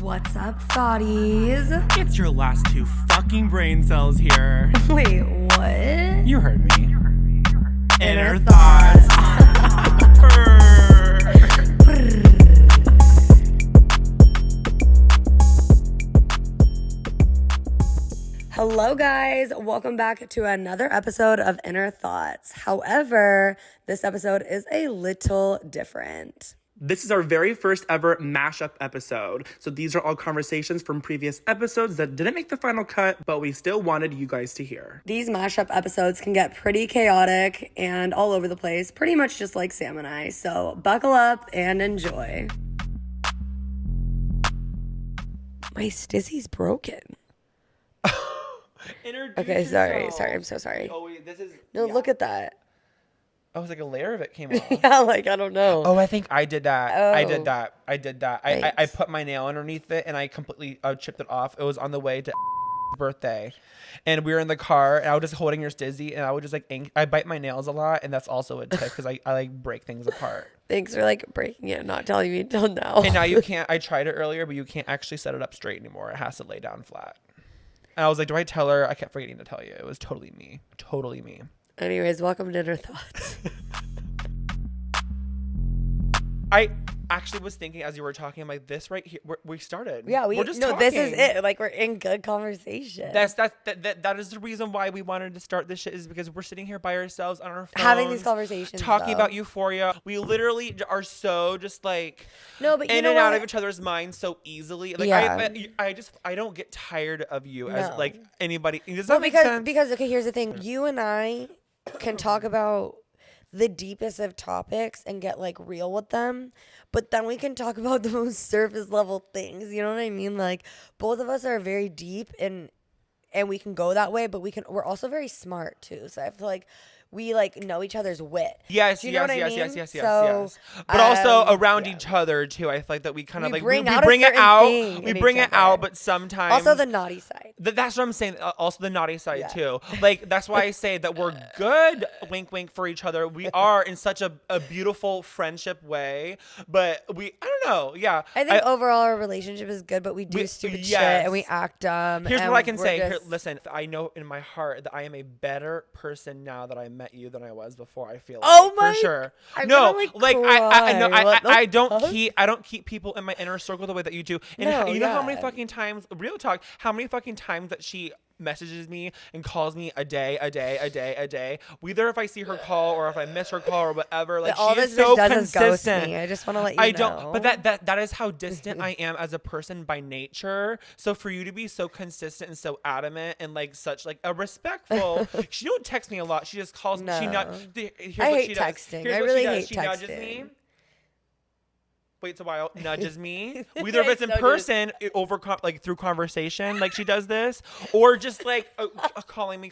What's up, thotties? It's your last two fucking brain cells here. Wait, what? You heard me. Inner thoughts. Hello, guys. Welcome back to another episode of Inner Thoughts. However, this episode is a little different. This is our very first ever mashup episode. So these are all conversations from previous episodes that didn't make the final cut, but we still wanted you guys to hear. These mashup episodes can get pretty chaotic and all over the place, pretty much just like Sam and I. So buckle up and enjoy. My stizzy's broken. Okay, sorry. I'm so sorry. Oh, wait, this is... No, look at that. Oh, it was like a layer of it came off. Yeah, like, I don't know. Oh, I think I did that. Oh. I did that. I Thanks. put my nail underneath it and I completely chipped it off. It was on the way to birthday. And we were in the car and I was just holding your stizzy and I would just like, I bite my nails a lot. And that's also a tip because I like break things apart. Thanks for like breaking it and not telling me until now. And now you can't, I tried it earlier, but you can't actually set it up straight anymore. It has to lay down flat. And I was like, do I tell her? I kept forgetting to tell you. It was totally me. Totally me. Anyways, welcome to Inner Thoughts. I actually was thinking as you were talking, I'm like, this right here, we started. Yeah, we're just this is talking. it. Like, we're in good conversation. That is the reason why we wanted to start this shit, is because we're sitting here by ourselves on our phones, having these conversations, talking though. about euphoria. We literally are so just like but in and out of each other's minds so easily. Like, yeah. I don't get tired of you as No. like anybody. Does that make sense? Because okay, here's the thing. You and I can talk about the deepest of topics and get like real with them, but then we can talk about the most surface level things. You know what I mean? Like, both of us are very deep and we can go that way, but we're also very smart too. So I feel like we like know each other's wit. Yes, Do you know what I mean? yes. So, But also around yeah. each other too. I feel like that we kind of like bring we out bring a it certain out. thing We in bring each it other. out, but sometimes Also the naughty side. That's what I'm saying. Also the naughty side Yeah. too. Like, that's why I say that we're good, wink, wink, for each other. We are in such a beautiful friendship way. But I don't know. Yeah. I think overall our relationship is good, but we do stupid shit and we act dumb. Here's and what I can we're say. just- Listen, I know in my heart that I am a better person now that I met you than I was before. I feel. Oh like, my- for sure. I'm No, gonna, like cry. I know What the I don't fuck? keep people in my inner circle the way that you do. And No, you know how many yeah. fucking times, real talk, how many fucking times that she messages me and calls me a day. Whether if I see her call or if I miss her call or whatever, like, all she this is so bitch does is ghost consistent. me. I just want to let you know. I don't, but that is how distant I am as a person by nature. So for you to be so consistent and so adamant and like such like a respectful, she don't text me a lot. She just calls me. No. Here's I what hate she does. texting. Here's I what really she does. hate She nudges texting. me. Waits a while, nudges me. Whether if it's in So person, like through conversation, like she does this, or just like calling me.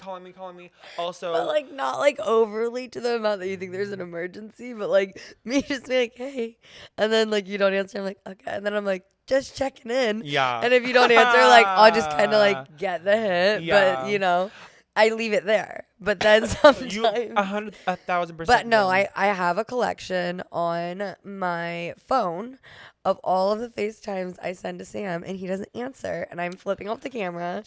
Also, But like not like overly to the amount that you think there's an emergency, but like me just being like, hey, and then like you don't answer, I'm like, okay, and then I'm like, just checking in. Yeah. And if you don't answer, like I'll just kind of like get the hint, Yeah. but you know, I leave it there. But then sometimes you 1,000%. But no, I have a collection on my phone of all of the FaceTimes I send to Sam, and he doesn't answer, and I'm flipping off the camera.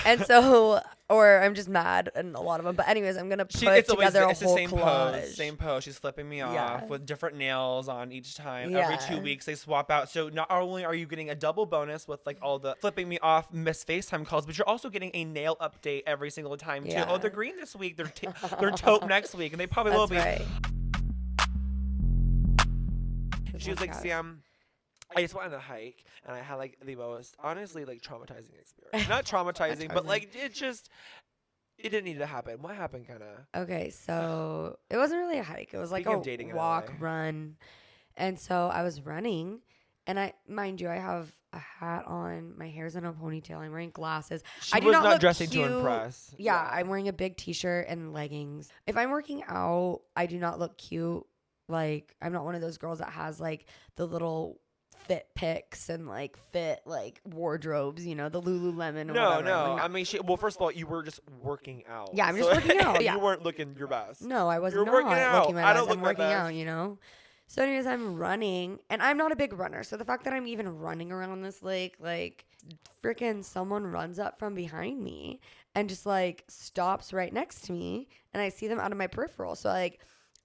And so, or I'm just mad in a lot of them. But anyways, I'm going to put together a whole collage. Same pose. She's flipping me Yeah. off with different nails on each time. Yeah. Every 2 weeks they swap out. So not only are you getting a double bonus with like all the flipping me off miss FaceTime calls, but you're also getting a nail update every single time too. Yeah. Oh, they're green this week. They're taupe next week, and they probably will be. Right. She was like, Sam, I just went on a hike and I had like the most honestly like traumatizing experience. Not traumatizing, but like it didn't need to happen. What happened, Kenna? Okay, so it wasn't really a hike. It was like Speaking of dating a in walk, LA. run. And so I was running, and mind you, I have a hat on. My hair's in a ponytail. I'm wearing glasses. She I do was not not look dressing cute. to impress. Yeah, I'm wearing a big t-shirt and leggings. If I'm working out, I do not look cute. Like, I'm not one of those girls that has like the little fit pics and like fit like wardrobes, you know, the Lululemon or whatever. No. Like, I mean, well, first of all, you were just working out. Yeah, I'm just working out. Yeah. You weren't looking your best. no, I was You're not working out. looking my I best. don't I'm look my working best. out, you know. So anyways, I'm running, and I'm not a big runner. So the fact that I'm even running around this lake, like, freaking someone runs up from behind me and just, like, stops right next to me, and I see them out of my peripheral. So, like,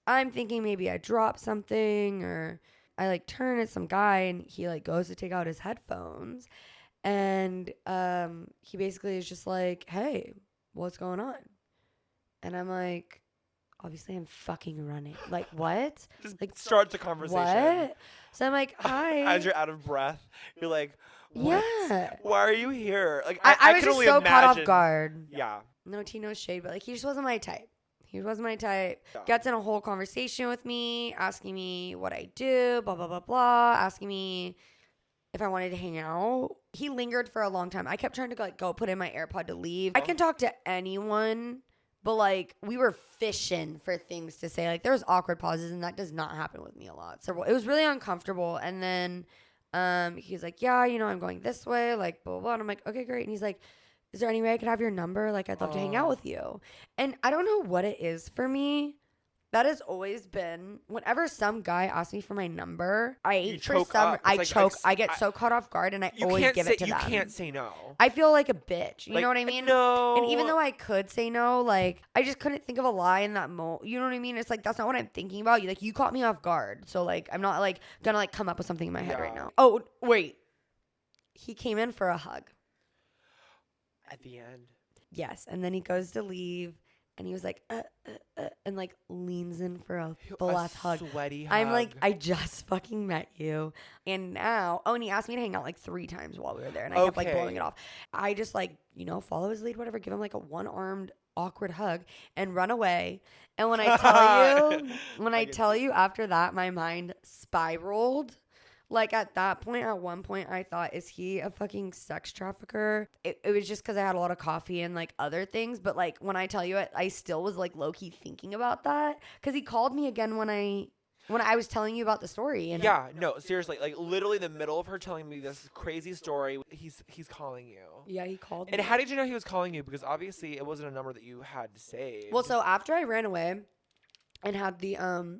I'm thinking maybe I dropped something, or I, like, turn at some guy, and he, like, goes to take out his headphones, and he basically is just like, hey, what's going on? And I'm like, obviously I'm fucking running. Like, what? Just Like, starts a conversation. what? So I'm like, hi. As you're out of breath, you're like, what? Yeah. Why are you here? Like, I was can just only so caught off imagine. guard. Yeah. No tea, no shade, but like, he just wasn't my type. He wasn't my type. Yeah. Gets in a whole conversation with me, asking me what I do, blah, blah, blah, blah, asking me if I wanted to hang out. He lingered for a long time. I kept trying to like go put in my AirPod to leave. I can talk to anyone, but like we were fishing for things to say. Like there was awkward pauses, and that does not happen with me a lot. So it was really uncomfortable. And then he's like, yeah, you know, I'm going this way, like blah, blah, blah. And I'm like, okay, great. And he's like, is there any way I could have your number? Like I'd love to hang out with you. And I don't know what it is for me. That has always been, whenever some guy asks me for my number, I get so caught off guard, and I always give it to them. You can't say no. I feel like a bitch. You Like, know what I mean? No. And even though I could say no, like, I just couldn't think of a lie in that moment. You know what I mean? It's like, that's not what I'm thinking about. You caught me off guard. So, like, I'm not, like, gonna, like, come up with something in my head right now. Oh, wait. He came in for a hug. At the end. Yes. And then he goes to leave. And he was like, and like leans in for a full-ass hug. Sweaty hug. I'm like, I just fucking met you. And now, and he asked me to hang out like 3 times while we were there. And I kept like blowing it off. I just like, you know, follow his lead, whatever, give him like a one-armed awkward hug and run away. And when I tell you, after that, my mind spiraled. Like, at that point, at one point, I thought, is he a fucking sex trafficker? It was just because I had a lot of coffee and, like, other things. But, like, when I tell you it, I still was, like, low-key thinking about that. Because he called me again when I was telling you about the story. And yeah, no, seriously. Like, literally in the middle of her telling me this crazy story, he's calling you. Yeah, he called me. And how did you know he was calling you? Because, obviously, it wasn't a number that you had saved. Well, so after I ran away and had the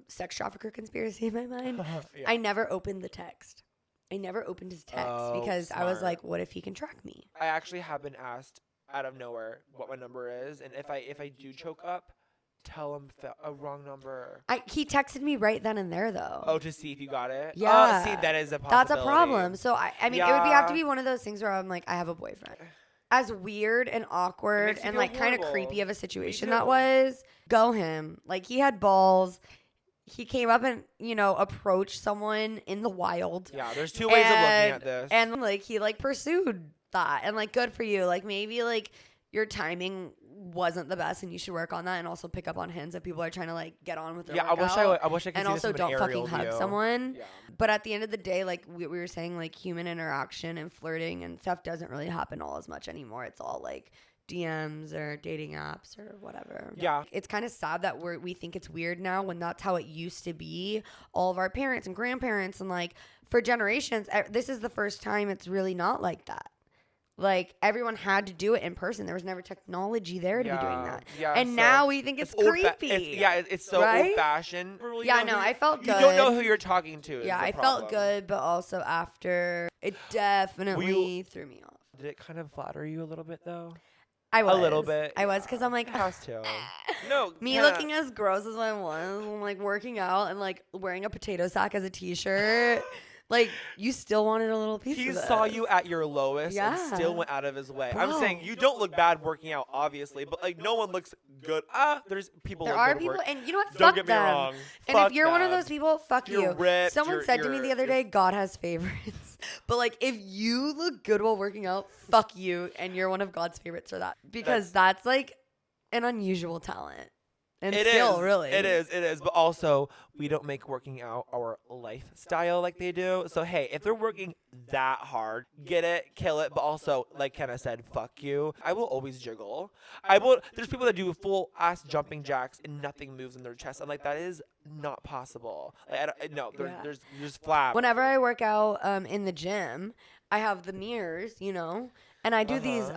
sex trafficker conspiracy in my mind, Yeah. I never opened the text. I never opened his text because I was like, what if he can track me? I actually have been asked out of nowhere what my number is, and if I do choke up, tell him a wrong number. He texted me right then and there though. Oh, to see if you got it? Yeah. See, that is a possibility. That's a problem. So I mean, it would have to Yeah. be one of those things where I'm like, I have a boyfriend. As weird and awkward makes you and feel like kind of horrible. creepy of a situation too. that was, go him. Like he had balls. He came up and, you know, approached someone in the wild. Yeah, there's 2 ways of looking at this. And like he like pursued that, and like good for you. Like maybe like your timing wasn't the best, and you should work on that, and also pick up on hints if people are trying to like get on with their yeah, workout. I wish I could And see also this from an don't fucking aerial hug view. someone. Yeah. But at the end of the day, like we were saying, like human interaction and flirting and stuff doesn't really happen all as much anymore. It's all like DMs or dating apps or whatever. Yeah. It's kind of sad that we think it's weird now when that's how it used to be. All of our parents and grandparents and like for generations, this is the first time it's really not like that. Like everyone had to do it in person. There was never technology there to be doing that. Yeah, and so now we think it's creepy. It's so right? old fashioned. Yeah, no, I felt good. You don't know who you're talking to. Yeah, I felt good, but also after, it definitely threw me off. Did it kind of flatter you a little bit though? I was. A little bit. I was because I'm like, It has to. No. me Kenna, looking as gross as I was, I'm like working out and like wearing a potato sack as a t-shirt. Like, you still wanted a little piece He of this. saw you at your lowest and Yeah. still went out of his way. Bro. I'm saying you don't look bad working out, obviously, but like no one looks good. There's people. There look are good people, work. and you know what? Don't Fuck get me them. wrong. And Fuck if you're one of them. those people, fuck You're you. ripped, Someone said to me the other day, God has favorites. But like, if you look good while working out, fuck you, and you're one of God's favorites for that. Because that's like an unusual talent. And It skill, is. really. It is. But also, we don't make working out our lifestyle like they do. So, hey, if they're working that hard, get it, kill it. But also, like Kenna said, fuck you. I will always jiggle. There's people that do full ass jumping jacks and nothing moves in their chest. I'm like, that is not possible. Like, there's just flat. Whenever I work out in the gym, I have the mirrors, you know, and I do these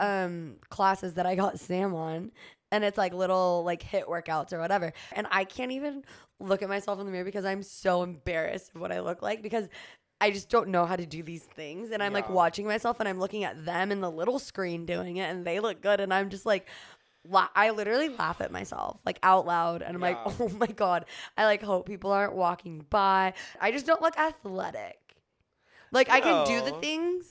classes that I got Sam on, and it's like little like hit workouts or whatever. And I can't even look at myself in the mirror because I'm so embarrassed of what I look like because I just don't know how to do these things. And I'm like watching myself and I'm looking at them in the little screen doing it and they look good. And I'm just like, I literally laugh at myself like out loud. And I'm like, oh my God, I like hope people aren't walking by. I just don't look athletic. Like I can do the things.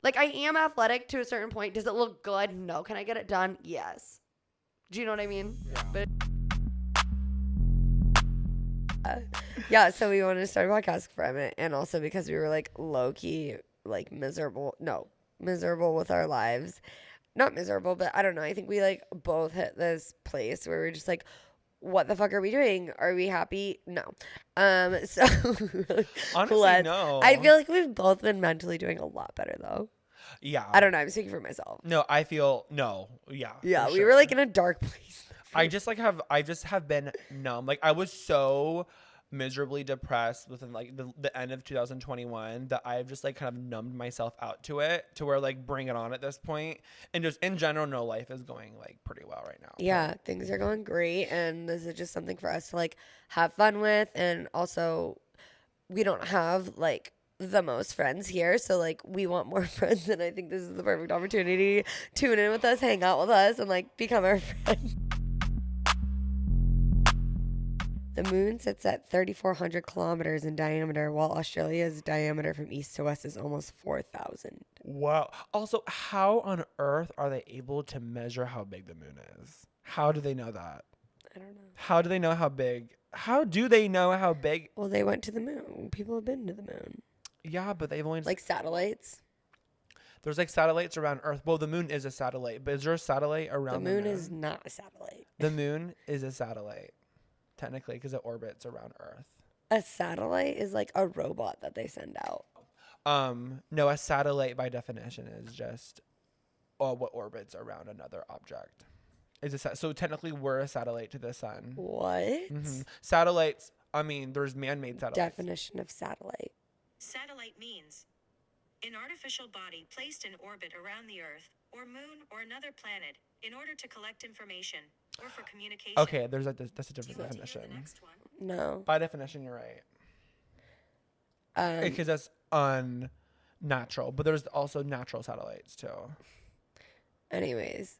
Like I am athletic to a certain point. Does it look good? No. Can I get it done? Yes. Do you know what I mean? Yeah. But yeah, so we wanted to start a podcast from it, and also because we were like low key, like miserable with our lives. Not miserable, but I don't know. I think we like both hit this place where we're just like, what the fuck are we doing? Are we happy? No. So Honestly, no. I feel like we've both been mentally doing a lot better though. Yeah. I don't know. I'm speaking for myself. No, I feel no. Yeah. Yeah, for we sure. were like in a dark place. I just have been numb. Like I was so miserably depressed within like the end of 2021 that I've just like kind of numbed myself out to it to where like bring it on at this point. And just in general, no, life is going like pretty well right now. Yeah, things are going great, and this is just something for us to like have fun with. And also, we don't have like the most friends here, so like we want more friends, and I think this is the perfect opportunity. Tune in with us, hang out with us, and like become our friend. The moon sits at 3,400 kilometers in diameter, while Australia's diameter from east to west is almost 4,000. Wow. Also, how on earth are they able to measure how big the moon is? How do they know that? I don't know. How do they know how big? How do they know how big? Well, they went to the moon. People have been to the moon. Yeah, but they've only Like satellites. there's like satellites around Earth. Well, the moon is a satellite, but is there a satellite around The moon is not a satellite. The moon is a satellite, technically, because it orbits around Earth. A satellite is like a robot that they send out. No, a satellite by definition is just what orbits around another object. So technically, we're a satellite to the sun. What? Mm-hmm. Satellites. I mean, there's man-made satellites. Definition of satellite. Satellite means an artificial body placed in orbit around the Earth, or moon, or another planet, in order to collect information, or for communication. Okay, that's a Do different you want to hear definition. the next one? No. By definition, you're right. Because that's unnatural, but there's also natural satellites too. Anyways,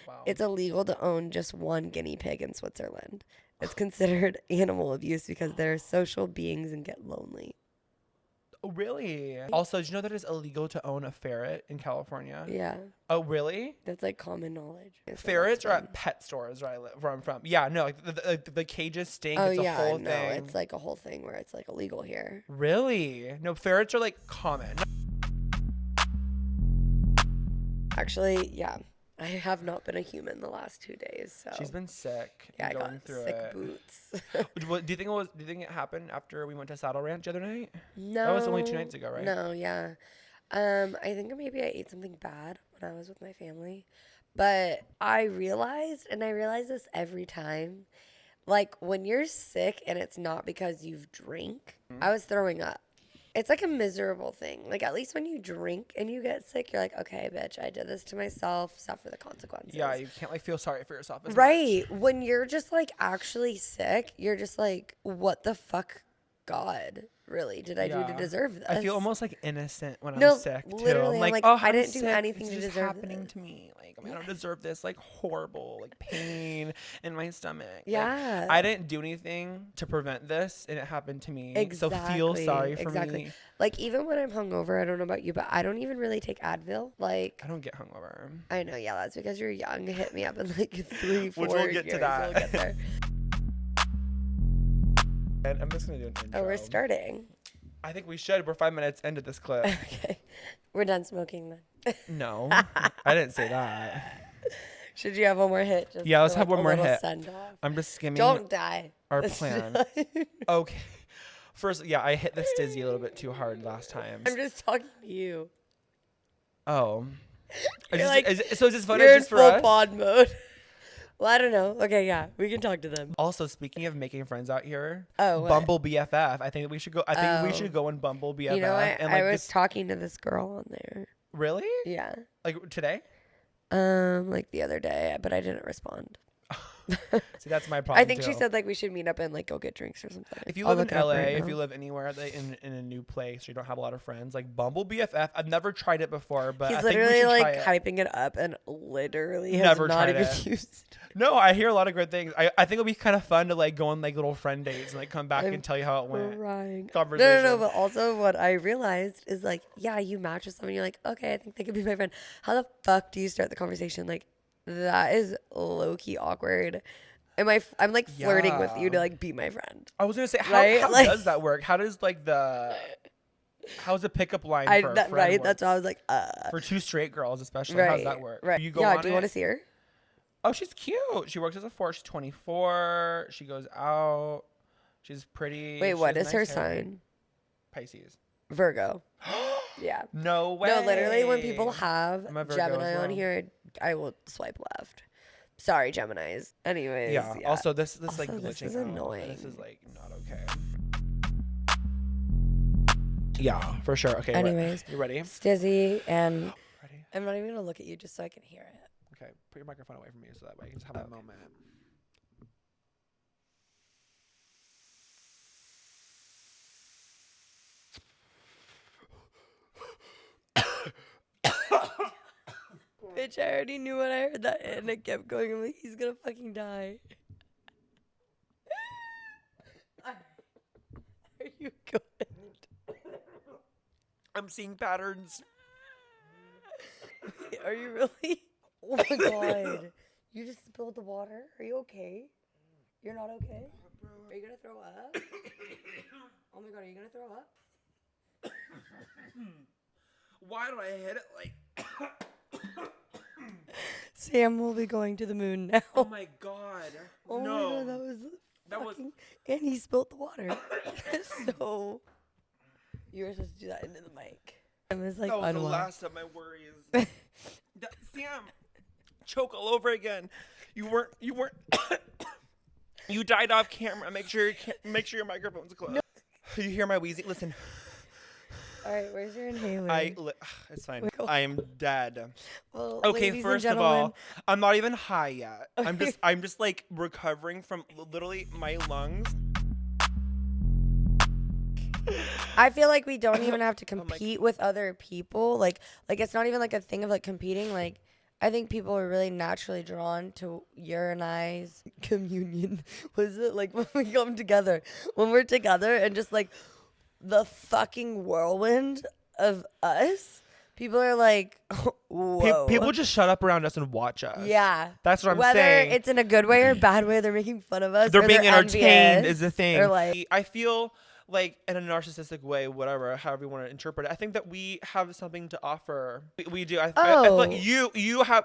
Wow. it's illegal to own just one guinea pig in Switzerland. It's considered animal abuse because they're social beings and get lonely. Oh, really? Also, did you know that it's illegal to own a ferret in California? Yeah, Oh, really? that's like common knowledge. So Ferrets are that's at pet stores where I'm from. Yeah, no, like the cages stink. fun. Oh it's a yeah, whole no, thing. it's like a whole thing where it's like illegal here. Really? No, ferrets are like common. Actually, yeah, I have not been a human the last 2 days. So She's been sick. yeah, I going got through sick it. boots. Do you think it happened after we went to Saddle Ranch the other night? No, That was only 2 nights ago, right? No, yeah. I think maybe I ate something bad when I was with my family. But I realized, and I realize this every time, like when you're sick and it's not because you've drank, I was throwing up. It's like a miserable thing. Like at least when you drink and you get sick, you're like, okay, bitch, I did this to myself. Suffer the consequences. Yeah, you can't like feel sorry for yourself as Right. When you're just like actually sick, you're just like, what the fuck, God? Really? Did I do to Yeah. deserve this? I feel almost like innocent when No, I'm sick too. literally, I'm I'm like, like, oh, I I'm didn't do sick. anything It's to just deserve happening this. to me. Like, I mean, I don't deserve this like horrible like pain in my stomach. Like, Yeah. I didn't do anything to prevent this, and it happened to me. So feel sorry for me. Like even when I'm hungover, I don't know about you, but I don't even really take Advil. Like I don't get hungover. I know, yeah, that's because you're young. Hit me up in like 3, 4 Which we'll get to years. that. We'll get there. And I'm just gonna do an intro. Oh, we're starting. I think we should. We're 5 minutes into this clip. Okay, we're done smoking then. No, I didn't say that. Should you have one more hit? Just Yeah, let's for, have like, one a more little hit. Send off. I'm just skimming Don't die. our That's plan. not- Okay. First, yeah, I hit the stizzy a little bit too hard last time. I'm just talking to you. Oh. You're like, So is this footage You're in just for full us? pod mode. Well, I don't know. Okay, yeah, we can talk to them. Also, speaking of making friends out here, Oh, what? Bumble BFF. I think we should go. I think we Oh. should go on Bumble BFF. You know, and I like was talking to this girl on there. really Yeah. like today. Like the other day, but I didn't respond. See, that's my problem. I think she too. said like we should meet up and like go get drinks or something. If you I'll live in look it up LA, right if now. you live anywhere like, in a new place, you don't have a lot of friends, like Bumble BFF. I've never tried it before, but He's I think we literally should like try it. hyping it up and literally has Never not tried even it. used. No, I hear a lot of good things. I think it'll be kind of fun to like go on like little friend dates and like come back and tell you how it went. Crying. Conversation. No. But also, what I realized is like, yeah, you match with someone, you're like, okay, I think they could be my friend. How the fuck do you start the conversation? Like, that is low key awkward. I'm like flirting with you to Yeah. like be my friend. I was gonna say, how, Right? how Like- does that work? How does like how's the pickup line for a friend Right? work? That's why I was like, For two straight girls, especially. right. How does that work? Right. You go yeah. on Do you want to it? see her? Oh, she's cute. She works as a force. She's 24. She goes out. She's pretty. Wait, She what has is her nice hair. sign? Pisces. Virgo. Yeah. No way. No, literally, when people have I'm a Virgo Gemini as on well. here, I will swipe left. Sorry, Geminis. Anyways. Yeah. Also, this Also, like this glitching is out. annoying. This is like not okay. Yeah, for sure. Okay. Anyways. You ready? Stizzy, and Ready? I'm not even gonna look at you just so I can hear it. Okay. Put your microphone away from me so that way I can just have a moment. Bitch, I already knew when I heard that and it kept going. I'm like, he's gonna fucking die. Are you good? I'm seeing patterns. Are you really? Oh my god. You just spilled the water? Are you okay? You're not okay? Are you gonna throw up? Oh my god, are you gonna throw up? Why did I hit it like? Sam will be going to the moon now. Oh my god. Oh no. my god, that was That was- fucking... And he spilled the water. So... You were supposed to do that into the mic. It was like That was the unwashed. last of my worries. Sam, choke all over again. You weren't. You died off camera. Make sure your microphone's closed. No. You hear my wheezing? Listen. All right, where's your inhaler? It's fine. Wait, I am dead. Well, Okay, ladies and first of gentlemen, all, I'm not even high yet. I'm just like recovering from literally my lungs. I feel like we don't even have to Oh my compete with other people. Like it's not even like a thing of like competing. Like I think people are really naturally drawn to your and I's communion. What is it like when we come together? When we're together and just like the fucking whirlwind of us. People are like, whoa. People just shut up around us and watch us. Yeah. That's what I'm Whether saying. it's in a good way or bad way, they're making fun of us. They're or being entertained envious, is the thing. Or like, I feel like in a narcissistic way, whatever, however you want to interpret it, I think that we have something to offer. We do. I feel like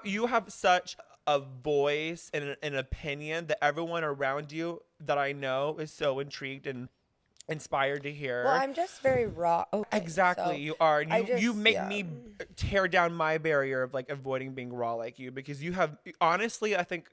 you have such a voice and an opinion that everyone around you that I know is so intrigued and inspired to hear. well, I'm just very raw. Okay, Exactly, so you are. And you just- make yeah. me tear down my barrier of like avoiding being raw like you, because you have honestly, I think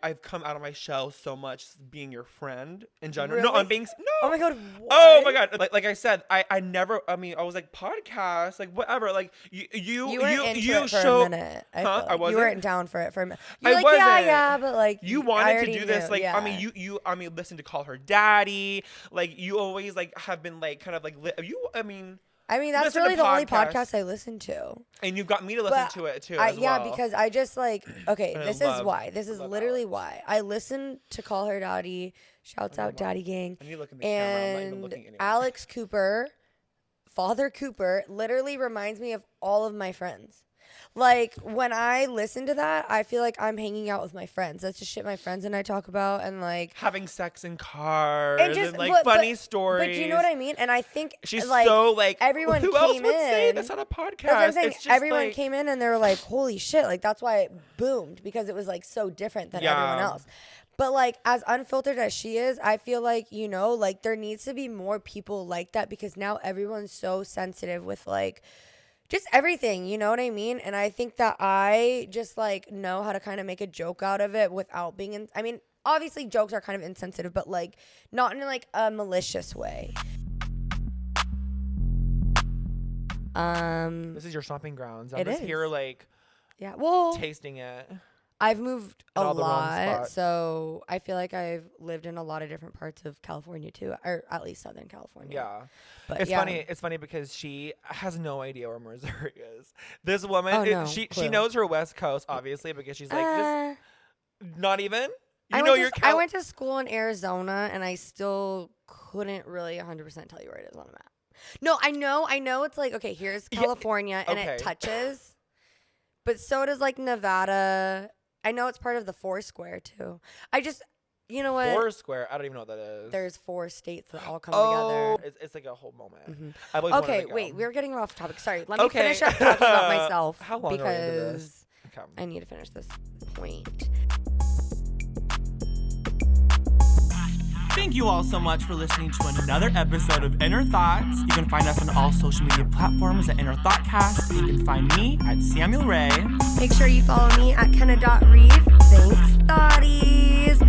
I've come out of my shell so much being your friend in general. No, Really? I'm being no. Oh my god. Oh what? my god! Like I said, I never. I mean, I was like podcast, like whatever. Like you weren't into you it for show. a minute. I Huh? feel I like. wasn't? You weren't down for it for a minute. I You're like, wasn't. yeah, but like You I wanted to already do this, knew, like yeah. I mean, you I mean, listen to call her daddy. Like you always like have been like kind of like I mean, that's listen to really the only podcasts. podcast I listen to. and you've got me to listen But to it too. I, as yeah, well. because I just like okay. And I This love- is why. This I is love literally Alex. why I listen to Call Her Daddy. Shouts out Daddy Gang. I need to look in the camera. I'm not even And looking anyway. Alex Cooper, Father Cooper, literally reminds me of all of my friends. Like when I listen to that, I feel like I'm hanging out with my friends. That's just shit my friends and I talk about, and like having sex in cars and just like but- funny but- stories. But you know what I mean? And I think She's like so like everyone who else came would say in- this on a podcast? that's what I'm saying. It's just Everyone like, came in and they were like, "Holy shit!" Like that's why it boomed, because it was like so different than everyone Yeah. else. But like as unfiltered as she is, I feel like like there needs to be more people like that, because now everyone's so sensitive with like just everything, you know what I mean? And I think that I just like know how to kind of make a joke out of it without being I mean, obviously jokes are kind of insensitive, but like not in like a malicious way. this is your stomping grounds. I'm It just here is. like Yeah. Well, tasting it. I've moved a all the wrong lot, spots. so I feel like I've lived in a lot of different parts of California too, or at least Southern California. Yeah. But It's yeah. funny. It's funny because she has no idea where Missouri is. This woman, Oh, no, she clue. knows her West Coast, obviously, because she's like, Uh, not even? I You know went your to, I went to school in Arizona, and I still couldn't really 100% tell you where it is on a map. No, I know. It's like, okay, here's Yeah, California, and okay. it touches, but so does like Nevada. I know it's part of the Foursquare too. You know what? Foursquare. I don't even know what that is. There's 4 states that all come oh, together. it's like a whole moment. Mhm. I've always wanted Okay, to go. wait, we're getting off topic. Sorry, let me Okay. finish up talking about myself How long are we into this? because Okay. I need to finish this point. Thank you all so much for listening to another episode of Inner Thoughts. You can find us on all social media platforms at Inner Thoughtcast. You can find me at Samuel Ray. Make sure you follow me at kenna.reeve. Thanks, thoughties.